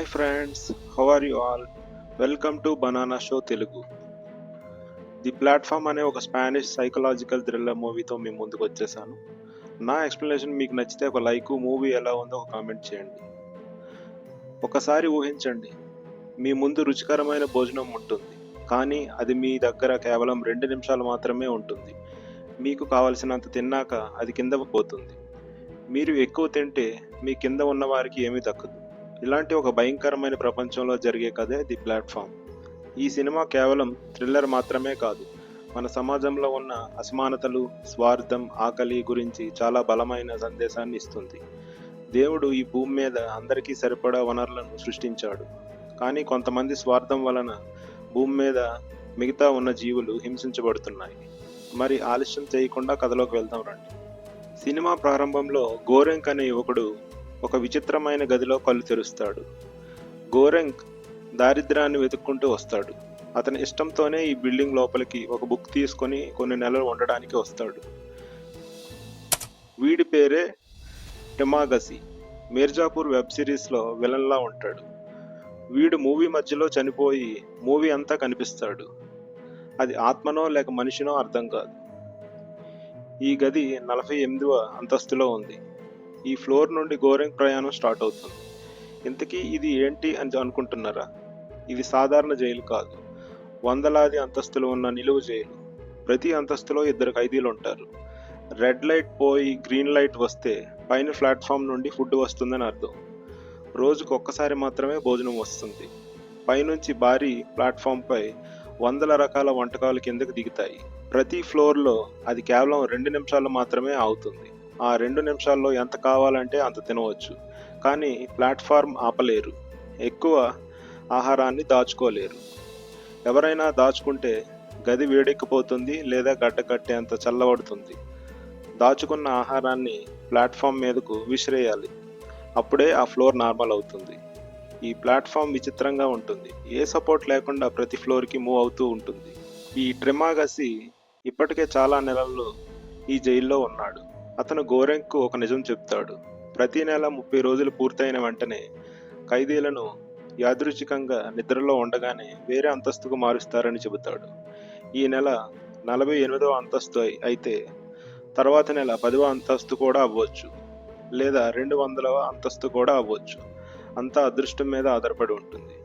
Hi friends, how are you all? Welcome to Banana Show Telugu. The platform అనే ఒక Spanish psychological thriller మూవీతో మీ ముందుకు వచ్చేసాను. నా ఎక్స్ప్లెనేషన్ మీకు నచ్చితే ఒక లైక్, మూవీ ఎలా ఉందో ఒక కామెంట్ చేయండి. ఒకసారి ఊహించండి, మీ ముందు రుచికరమైన భోజనం ఉంటుంది, కానీ అది మీ దగ్గర కేవలం 2 నిమిషాలు మాత్రమే ఉంటుంది. మీకు కావలసినంత తిన్నాక అది కింద పోతుంది. మీరు ఎక్కువ తింటే మీ కింద ఉన్న వారికి ఏమీ దక్కదు. ఇలాంటి ఒక భయంకరమైన ప్రపంచంలో జరిగే కథే ది ప్లాట్ఫామ్. ఈ సినిమా కేవలం థ్రిల్లర్ మాత్రమే కాదు, మన సమాజంలో ఉన్న అసమానతలు, స్వార్థం, ఆకలి గురించి చాలా బలమైన సందేశాన్ని ఇస్తుంది. దేవుడు ఈ భూమి మీద అందరికీ సరిపడా వనరులను సృష్టించాడు, కానీ కొంతమంది స్వార్థం వలన భూమి మీద మిగతా ఉన్న జీవులు హింసించబడుతున్నాయి. మరి ఆలస్యం చేయకుండా కథలోకి వెళ్దాం రండి. సినిమా ప్రారంభంలో గోరెంక్ అనే యువకుడు ఒక విచిత్రమైన గదిలో కళ్ళు తెరుస్తాడు. గోరెంక్ దారిద్ర్యాన్ని వెతుక్కుంటూ వస్తాడు. అతని ఇష్టంతోనే ఈ బిల్డింగ్ లోపలికి ఒక బుక్ తీసుకొని కొన్ని నెలలు ఉండడానికి వస్తాడు. వీడి పేరే టెమాగసి. మీర్జాపూర్ వెబ్ సిరీస్లో విలన్లా ఉంటాడు. వీడు మూవీ మధ్యలో చనిపోయి మూవీ అంతా కనిపిస్తాడు. అది ఆత్మనో లేక మనిషినో అర్థం కాదు. ఈ గది 48వ అంతస్తులో ఉంది. ఈ ఫ్లోర్ నుండి గోరెంక్ ప్రయాణం స్టార్ట్ అవుతుంది. ఇంతకీ ఇది ఏంటి అని అనుకుంటున్నారా? ఇది సాధారణ జైలు కాదు. వందలాది అంతస్తులు ఉన్న నిలువు జైలు. ప్రతి అంతస్తులో 2 ఖైదీలు ఉంటారు. రెడ్ లైట్ పోయి గ్రీన్ లైట్ వస్తే పైన ప్లాట్ఫామ్ నుండి ఫుడ్ వస్తుందని అర్థం. రోజుకు ఒక్కసారి మాత్రమే భోజనం వస్తుంది. పైనుంచి భారీ ప్లాట్ఫామ్పై వందల రకాల వంటకాలు కిందకు దిగుతాయి. ప్రతి ఫ్లోర్లో అది కేవలం 2 నిమిషాలు మాత్రమే ఆగుతుంది. ఆ 2 నిమిషాల్లో ఎంత కావాలంటే అంత తినవచ్చు, కానీ ప్లాట్ఫామ్ ఆపలేరు. ఎక్కువ ఆహారాన్ని దాచుకోలేరు. ఎవరైనా దాచుకుంటే గది వేడెక్కిపోతుంది లేదా గడ్డకట్టేంత చల్లబడుతుంది. దాచుకున్న ఆహారాన్ని ప్లాట్ఫామ్ మీదకు విసిరేయాలి. అప్పుడే ఆ ఫ్లోర్ నార్మల్ అవుతుంది. ఈ ప్లాట్ఫామ్ విచిత్రంగా ఉంటుంది. ఏ సపోర్ట్ లేకుండా ప్రతి ఫ్లోర్కి మూవ్ అవుతూ ఉంటుంది. ఈ ట్రెమాగసి ఇప్పటికే చాలా నెలల్లో ఈ జైల్లో ఉన్నాడు. అతను గోరెంక్కు ఒక నిజం చెప్తాడు. ప్రతి నెల 30 రోజులు పూర్తయిన వెంటనే ఖైదీలను యాదృచ్ఛికంగా నిద్రలో ఉండగానే వేరే అంతస్తుకు మారుస్తారని చెబుతాడు. ఈ నెల 48వ అంతస్తు అయితే తర్వాత నెల 10వ అంతస్తు కూడా అవ్వచ్చు, లేదా 200వ అంతస్తు కూడా అవ్వచ్చు. అంతా అదృష్టం మీద ఆధారపడి ఉంటుంది.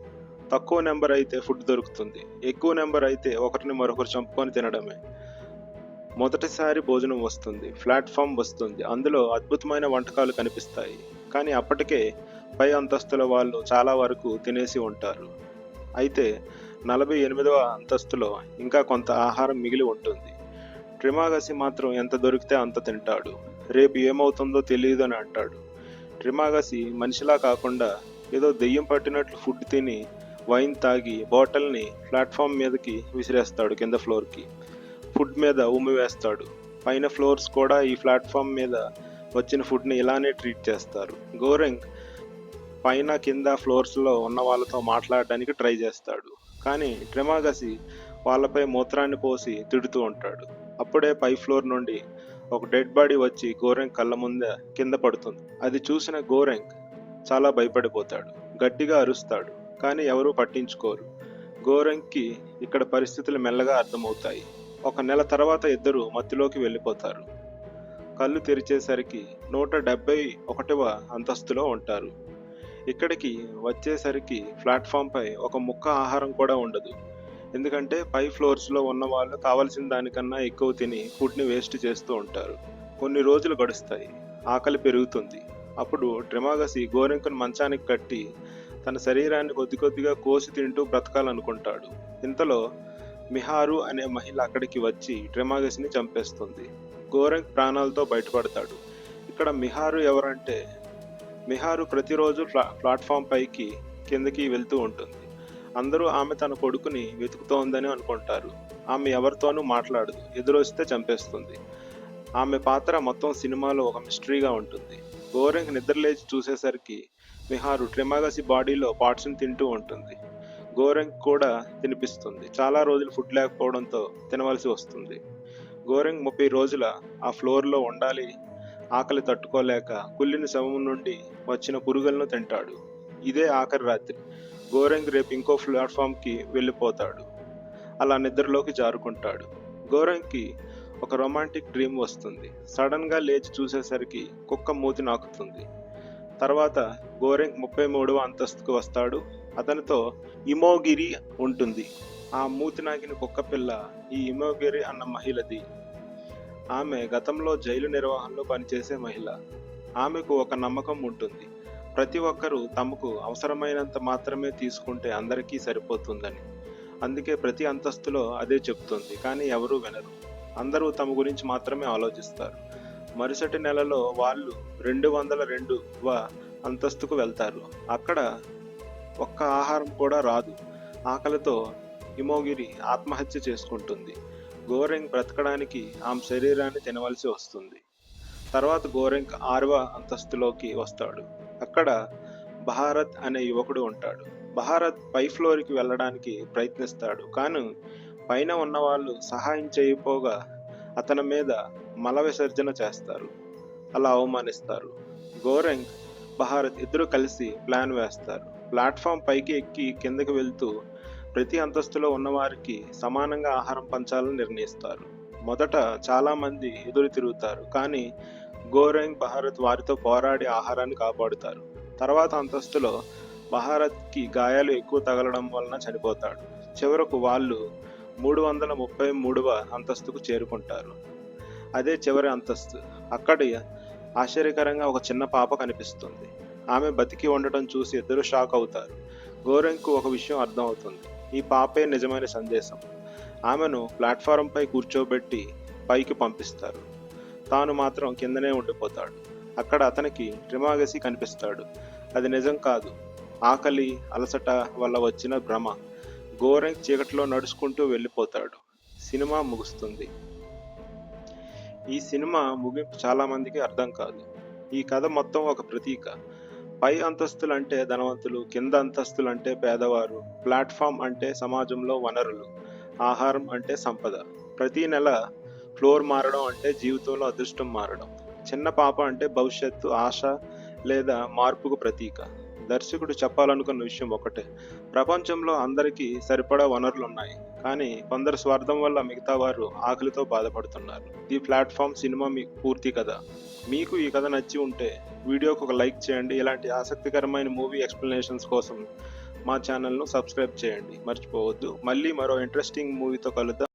తక్కువ నెంబర్ అయితే ఫుడ్ దొరుకుతుంది, ఎక్కువ నెంబర్ అయితే ఒకరిని మరొకరు చంపుకొని తినడమే. మొదటిసారి భోజనం వస్తుంది, ప్లాట్ఫామ్ వస్తుంది, అందులో అద్భుతమైన వంటకాలు కనిపిస్తాయి. కానీ అప్పటికే పై అంతస్తుల వాళ్ళు చాలా వరకు తినేసి ఉంటారు. అయితే 48వ అంతస్తులో ఇంకా కొంత ఆహారం మిగిలి ఉంటుంది. ట్రిమాగసి మాత్రం ఎంత దొరికితే అంత తింటాడు. రేపు ఏమవుతుందో తెలియదు అని అంటాడు. ట్రిమాగసి మనిషిలా కాకుండా ఏదో దెయ్యం పట్టినట్లు ఫుడ్ తిని వైన్ తాగి బాటిల్ని ప్లాట్ఫామ్ మీదకి విసిరేస్తాడు. కింద ఫ్లోర్కి ఫుడ్ మీద ఉమ్మి వేస్తాడు. పైన ఫ్లోర్స్ కూడా ఈ ప్లాట్ఫామ్ మీద వచ్చిన ఫుడ్ని ఇలానే ట్రీట్ చేస్తారు. గోరెంక్ పైన కింద ఫ్లోర్స్లో ఉన్న వాళ్ళతో మాట్లాడడానికి ట్రై చేస్తాడు, కానీ ట్రెమాగసి వాళ్ళపై మూత్రాన్ని పోసి తిడుతూ ఉంటాడు. అప్పుడే పై ఫ్లోర్ నుండి ఒక డెడ్ బాడీ వచ్చి గోరెంక్ కళ్ళ ముందే కింద పడుతుంది. అది చూసిన గోరెంక్ చాలా భయపడిపోతాడు. గట్టిగా అరుస్తాడు, కానీ ఎవరూ పట్టించుకోరు. గోరెంక్కి ఇక్కడ పరిస్థితులు మెల్లగా అర్థమవుతాయి. ఒక నెల తర్వాత ఇద్దరు మత్తులోకి వెళ్ళిపోతారు. కళ్ళు తెరిచేసరికి 171వ అంతస్తులో ఉంటారు. ఇక్కడికి వచ్చేసరికి ప్లాట్ఫామ్పై ఒక ముక్క ఆహారం కూడా ఉండదు. ఎందుకంటే పై ఫ్లోర్స్లో ఉన్న వాళ్ళు కావలసిన దానికన్నా ఎక్కువ తిని ఫుడ్ని వేస్ట్ చేస్తూ ఉంటారు. కొన్ని రోజులు గడుస్తాయి. ఆకలి పెరుగుతుంది. అప్పుడు ట్రెమాగసి గోరెంకును మంచానికి కట్టి తన శరీరాన్ని కొద్ది కొద్దిగా కోసి తింటూ బ్రతకాలనుకుంటాడు. ఇంతలో మిహారు అనే మహిళ అక్కడికి వచ్చి ట్రెమాగసిని చంపేస్తుంది. గోరెంక్ ప్రాణాలతో బయటపడతాడు. ఇక్కడ మిహారు ఎవరంటే, మిహారు ప్రతిరోజు ప్లాట్ఫామ్ పైకి కిందకి వెళ్తూ ఉంటుంది. అందరూ ఆమె తన కొడుకుని వెతుకుతోందని అనుకుంటారు. ఆమె ఎవరితోనూ మాట్లాడదు, ఎదురొస్తే చంపేస్తుంది. ఆమె పాత్ర మొత్తం సినిమాలో ఒక మిస్టరీగా ఉంటుంది. గోరెంక్ నిద్రలేచి చూసేసరికి మిహారు ట్రెమాగసి బాడీలో పార్ట్స్ని తింటూ ఉంటుంది. గోరెంక్ కూడా తినిపిస్తుంది. చాలా రోజులు ఫుడ్ లేకపోవడంతో తినవలసి వస్తుంది. గోరెంక్ 30 రోజుల ఆ ఫ్లోర్లో ఉండాలి. ఆకలి తట్టుకోలేక కుళ్ళిన శవం నుండి వచ్చిన పురుగులను తింటాడు. ఇదే ఆఖరి రాత్రి. గోరెంగ్ రేపు ఇంకో ప్లాట్ఫామ్కి వెళ్ళిపోతాడు. అలా నిద్రలోకి జారుకుంటాడు. గోరెంగ్కి ఒక రొమాంటిక్ డ్రీమ్ వస్తుంది. సడన్గా లేచి చూసేసరికి కుక్క మూతి నాకుతుంది. తర్వాత గోరెంగ్ 33వ అంతస్తుకు వస్తాడు. అతనితో ఇమోగిరి ఉంటుంది. ఆ మూతి నాకిన కుక్క పిల్ల ఈ ఇమోగిరి అన్న మహిళది. ఆమె గతంలో జైలు నిర్వహణలో పనిచేసే మహిళ. ఆమెకు ఒక నమ్మకం ఉంటుంది. ప్రతి ఒక్కరూ తమకు అవసరమైనంత మాత్రమే తీసుకుంటే అందరికీ సరిపోతుందని. అందుకే ప్రతి అంతస్తులో అదే చెప్తుంది. కానీ ఎవరూ వినరు. అందరూ తమ గురించి మాత్రమే ఆలోచిస్తారు. మరుసటి నెలలో వాళ్ళు 202వ అంతస్తుకు వెళ్తారు. అక్కడ ఒక్క ఆహారం కూడా రాదు. ఆకలితో ఇమోగిరి ఆత్మహత్య చేసుకుంటుంది. గోరెంగ్ బ్రతకడానికి ఆమె శరీరాన్ని తినవలసి వస్తుంది. తర్వాత గోరెంగ్ 6వ అంతస్తులోకి వస్తాడు. అక్కడ బహారత్ అనే యువకుడు ఉంటాడు. బహారత్ పై ఫ్లోర్కి వెళ్ళడానికి ప్రయత్నిస్తాడు. కానీ పైన ఉన్నవాళ్ళు సహాయం చేయకపోగా అతని మీద మల విసర్జన చేస్తారు. అలా అవమానిస్తారు. గోరెంగ్, బహారత్ ఇద్దరు కలిసి ప్లాన్ వేస్తారు. ప్లాట్ఫామ్ పైకి ఎక్కి కిందకి వెళ్తూ ప్రతి అంతస్తులో ఉన్నవారికి సమానంగా ఆహారం పంచాలని నిర్ణయిస్తారు. మొదట చాలా మంది ఎదురు తిరుగుతారు. కానీ గోరెంగ్, బహారత్ వారితో పోరాడి ఆహారాన్ని కాపాడుతారు. తర్వాత అంతస్తులో బహారత్కి గాయాలు ఎక్కువ తగలడం వలన చనిపోతాడు. చివరకు వాళ్ళు 333వ అంతస్తుకు చేరుకుంటారు. అదే చివరి అంతస్తు. అక్కడ ఆశ్చర్యకరంగా ఒక చిన్న పాప కనిపిస్తుంది. ఆమె బతికి ఉండటం చూసి ఇద్దరు షాక్ అవుతారు. గోరెంగ్కు ఒక విషయం అర్థమవుతుంది. ఈ పాపే నిజమైన సందేశం. ఆమెను ప్లాట్ఫారంపై కూర్చోబెట్టి పైకి పంపిస్తారు. తాను మాత్రం కిందనే ఉండిపోతాడు. అక్కడ అతనికి ట్రిమాగసి కనిపిస్తాడు. అది నిజం కాదు, ఆకలి, అలసట వల్ల వచ్చిన భ్రమ. గోరెంగ్ చీకటిలో నడుచుకుంటూ వెళ్ళిపోతాడు. సినిమా ముగుస్తుంది. ఈ సినిమా ముగింపు చాలా మందికి అర్థం కాదు. ఈ కథ మొత్తం ఒక ప్రతీక. పై అంతస్తులంటే ధనవంతులు, కింద అంతస్తులంటే పేదవారు, ప్లాట్ఫామ్ అంటే సమాజంలో వనరులు, ఆహారం అంటే సంపద. ప్రతి నెల ఫ్లోర్ మారడం అంటే జీవితంలో అదృష్టం మారడం. చిన్న పాప అంటే భవిష్యత్తు, ఆశ లేదా మార్పుకు ప్రతీక. దర్శకుడు చెప్పాలనుకున్న విషయం ఒకటే: ప్రపంచంలో అందరికీ సరిపడా వనరులున్నాయి, కానీ కొందరు స్వార్థం వల్ల మిగతా వారు ఆకలితో బాధపడుతున్నారు. ఈ ప్లాట్ఫామ్ సినిమా మీ పూర్తి కథ. మీకు ఈ కథ నచ్చి ఉంటే వీడియోకి ఒక లైక్ చేయండి. ఇలాంటి ఆసక్తికరమైన మూవీ ఎక్స్ప్లెనేషన్స్ కోసం మా ఛానల్ను సబ్స్క్రైబ్ చేయండి మర్చిపోవద్దు. మళ్ళీ మరో ఇంట్రెస్టింగ్ మూవీతో కలుద్దాం.